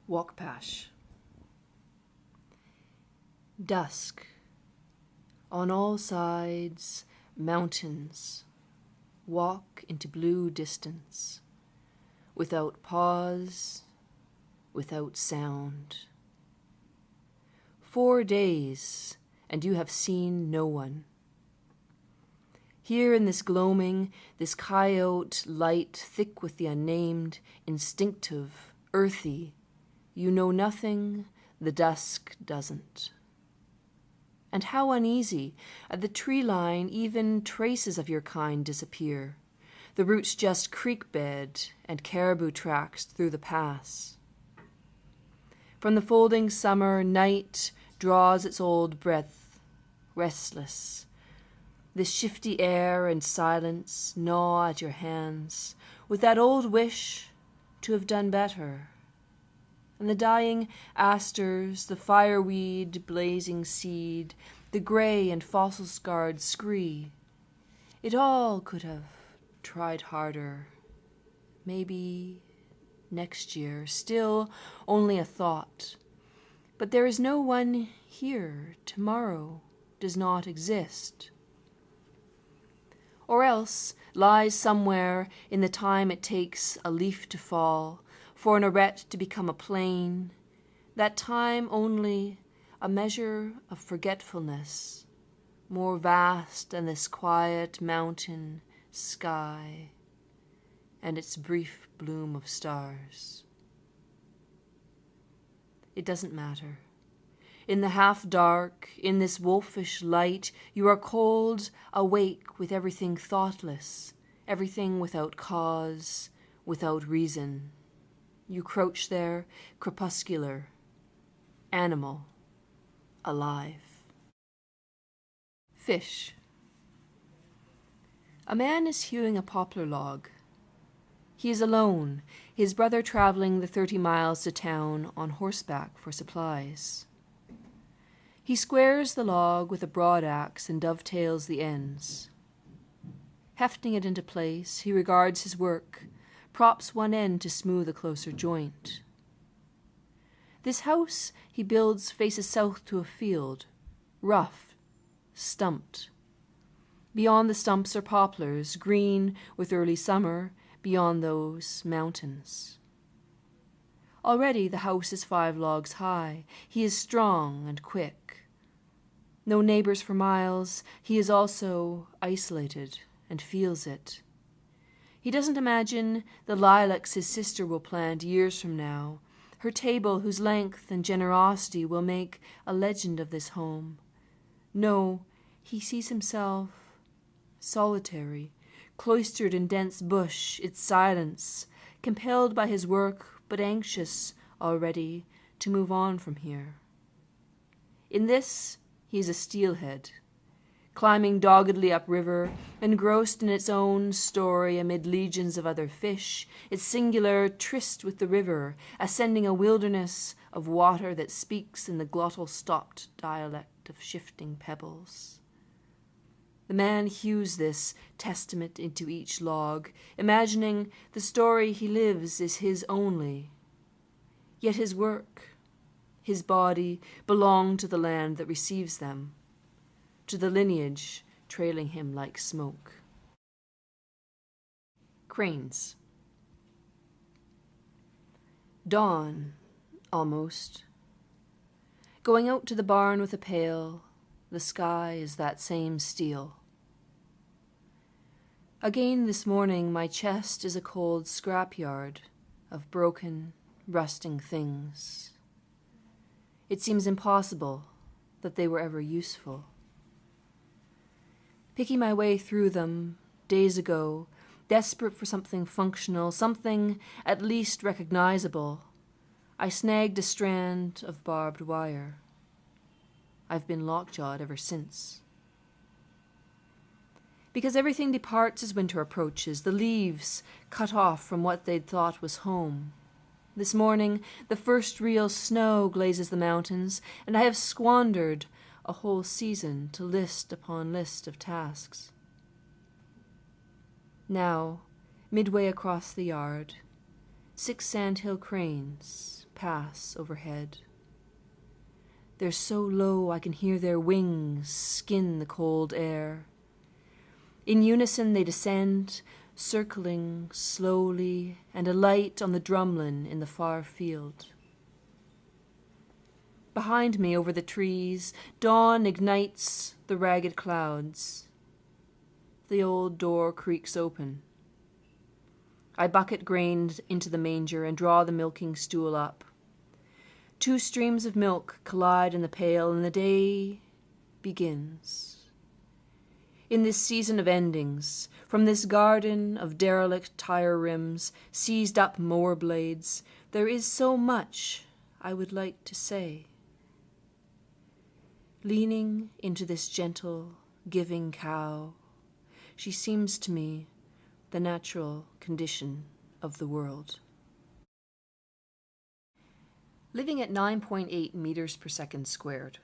Wokkpash. Dusk. On all sides, mountains. Walk into blue distance. Without pause, without sound. 4 days, and you have seen no one. Here in this gloaming, this coyote light thick with the unnamed, instinctive, earthy, you know nothing, the dusk doesn't. And how uneasy, at the tree line even traces of your kind disappear. The roots just creek bed and caribou tracks through the pass. From the folding summer, night draws its old breath, restless. This shifty air and silence gnaw at your hands, with that old wish to have done better. And the dying asters, the fireweed blazing seed, the grey and fossil-scarred scree, it all could have tried harder. Maybe next year, still only a thought. But there is no one here. Tomorrow does not exist. Or else lies somewhere in the time it takes a leaf to fall, for an arete to become a plain, that time only a measure of forgetfulness, more vast than this quiet mountain sky and its brief bloom of stars. It doesn't matter. In the half-dark, in this wolfish light, you are cold, awake with everything thoughtless, everything without cause, without reason. You crouch there, crepuscular, animal, alive. Fish. A man is hewing a poplar log. He is alone, his brother traveling the 30 miles to town on horseback for supplies. He squares the log with a broad axe and dovetails the ends. Hefting it into place, he regards his work, props one end to smooth a closer joint. This house he builds faces south to a field, rough, stumped. Beyond the stumps are poplars, green with early summer, beyond those, mountains. Already the house is 5 logs high. He is strong and quick. No neighbors for miles, he is also isolated and feels it. He doesn't imagine the lilacs his sister will plant years from now, her table whose length and generosity will make a legend of this home. No, he sees himself solitary, cloistered in dense bush, its silence, compelled by his work, but anxious already to move on from here. In this, he is a steelhead, climbing doggedly upriver, engrossed in its own story amid legions of other fish, its singular tryst with the river, ascending a wilderness of water that speaks in the glottal-stopped dialect of shifting pebbles. The man hews this testament into each log, imagining the story he lives is his only. Yet his work, his body, belong to the land that receives them, to the lineage trailing him like smoke. Cranes. Dawn, almost. Going out to the barn with a pail, the sky is that same steel. Again this morning my chest is a cold scrapyard of broken, rusting things. It seems impossible that they were ever useful. Picking my way through them, days ago, desperate for something functional, something at least recognizable, I snagged a strand of barbed wire. I've been lockjawed ever since. Because everything departs as winter approaches, the leaves cut off from what they'd thought was home. This morning, the first real snow glazes the mountains, and I have squandered a whole season to list upon list of tasks. Now, midway across the yard, 6 sandhill cranes pass overhead. They're so low I can hear their wings skin the cold air. In unison they descend, circling slowly, and alight on the drumlin in the far field. Behind me, over the trees, dawn ignites the ragged clouds. The old door creaks open. I bucket grain into the manger and draw the milking stool up. 2 streams of milk collide in the pail, and the day begins. In this season of endings, from this garden of derelict tire rims, seized up mower blades, there is so much I would like to say. Leaning into this gentle, giving cow, she seems to me the natural condition of the world. Living at 9.8 meters per second squared.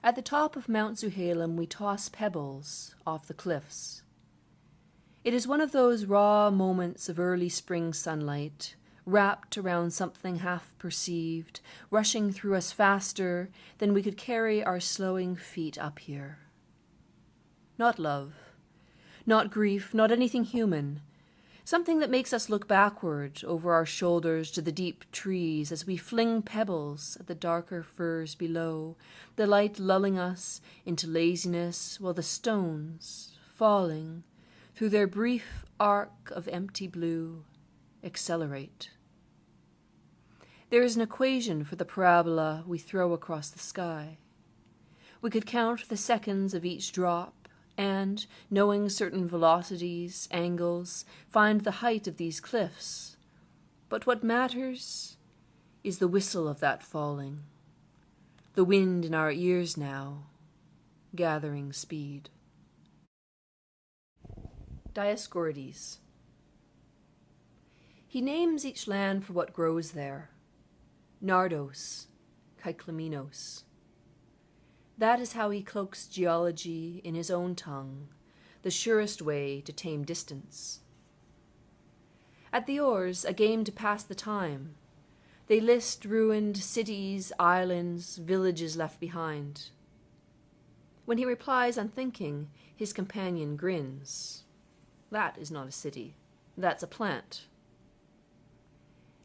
At the top of Mount Zuhalem, we toss pebbles off the cliffs. It is one of those raw moments of early spring sunlight, wrapped around something half perceived, rushing through us faster than we could carry our slowing feet up here. Not love, not grief, not anything human. Something that makes us look backward over our shoulders to the deep trees as we fling pebbles at the darker firs below, the light lulling us into laziness while the stones, falling through their brief arc of empty blue, accelerate. There is an equation for the parabola we throw across the sky. We could count the seconds of each drop, and, knowing certain velocities, angles, find the height of these cliffs. But what matters is the whistle of that falling, the wind in our ears now, gathering speed. Dioskorides. He names each land for what grows there. Nardos, Kyklaminos. That is how he cloaks geology in his own tongue, the surest way to tame distance. At the oars, a game to pass the time, they list ruined cities, islands, villages left behind. When he replies unthinking, his companion grins. That is not a city, that's a plant.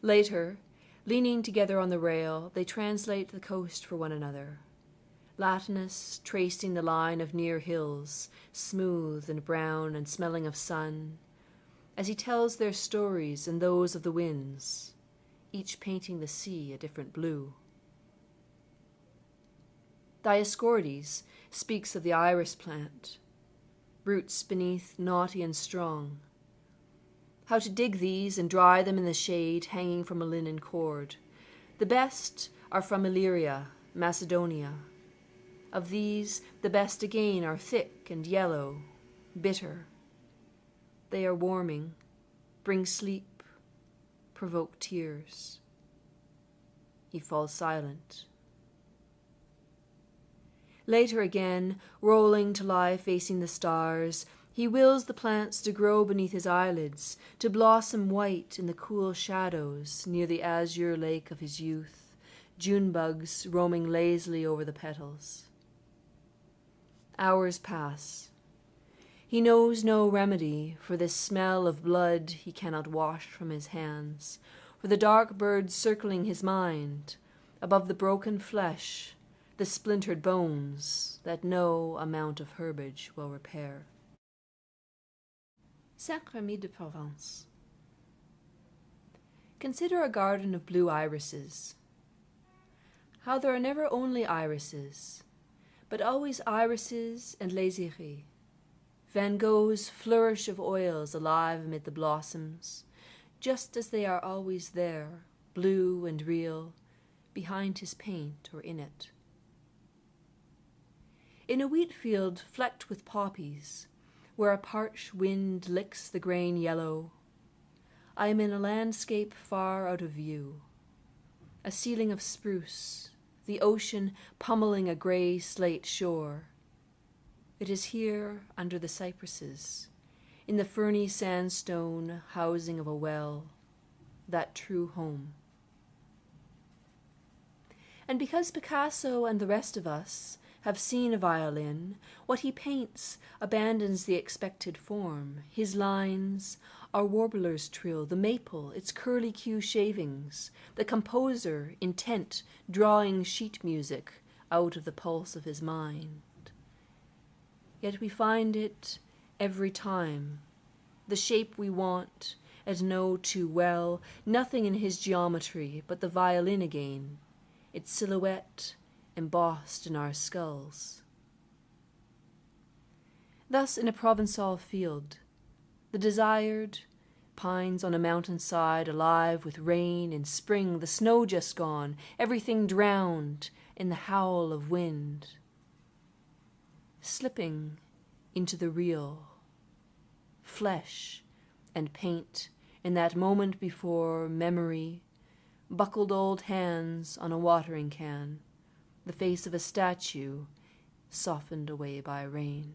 Later, leaning together on the rail, they translate the coast for one another. Latinus tracing the line of near hills, smooth and brown and smelling of sun, as he tells their stories and those of the winds, each painting the sea a different blue. Dioskorides speaks of the iris plant, roots beneath knotty and strong, how to dig these and dry them in the shade hanging from a linen cord. The best are from Illyria, Macedonia. Of these, the best again are thick and yellow, bitter. They are warming, bring sleep, provoke tears. He falls silent. Later again, rolling to lie facing the stars, he wills the plants to grow beneath his eyelids, to blossom white in the cool shadows near the azure lake of his youth, June bugs roaming lazily over the petals. Hours pass. He knows no remedy for this smell of blood he cannot wash from his hands, for the dark birds circling his mind, above the broken flesh, the splintered bones that no amount of herbage will repair. Saint-Rémy-de-Provence. Consider a garden of blue irises. How there are never only irises, but always irises and lézéries. Van Gogh's flourish of oils alive amid the blossoms, just as they are always there, blue and real, behind his paint or in it. In a wheat field flecked with poppies, where a parched wind licks the grain yellow, I am in a landscape far out of view, a ceiling of spruce, the ocean pummeling a gray slate shore. It is here under the cypresses, in the ferny sandstone housing of a well, that true home. And because Picasso and the rest of us have seen a violin, what he paints abandons the expected form. His lines are warbler's trill, the maple, its curly-cue shavings, the composer, intent, drawing sheet music out of the pulse of his mind. Yet we find it every time, the shape we want and know too well, nothing in his geometry but the violin again, its silhouette embossed in our skulls. Thus, in a Provençal field, the desired pines on a mountainside, alive with rain in spring, the snow just gone, everything drowned in the howl of wind, slipping into the real, flesh and paint in that moment before memory, buckled old hands on a watering can, the face of a statue softened away by rain.